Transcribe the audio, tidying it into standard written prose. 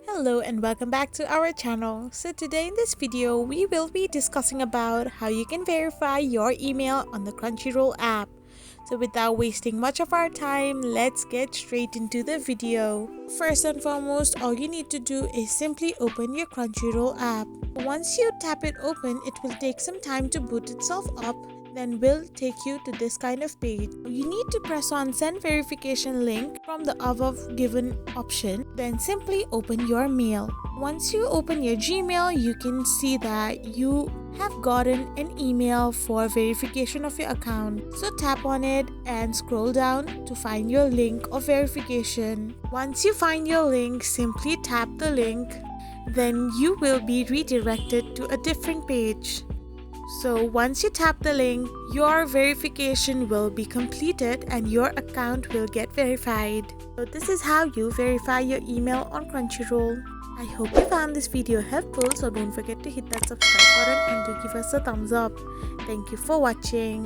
Hello and welcome back to our channel. So today in this video, we will be discussing about how you can verify your email on the Crunchyroll app. So without wasting much of our time, let's get straight into the video. First and foremost, all you need to do is simply open your Crunchyroll app. Once you tap it open, it will take some time to boot itself up, then will take you to this kind of page. You need to press on send verification link from the above given option, then simply open your mail. Once you open your Gmail, you can see that you have gotten an email for verification of your account. So tap on it and scroll down to find your link of verification. Once you find your link, simply tap the link, then you will be redirected to a different page. So once you tap the link, your verification will be completed and your account will get verified. So this is how you verify your email on Crunchyroll. I hope you found this video helpful, so don't forget to hit that subscribe button and do give us a thumbs up. Thank you for watching.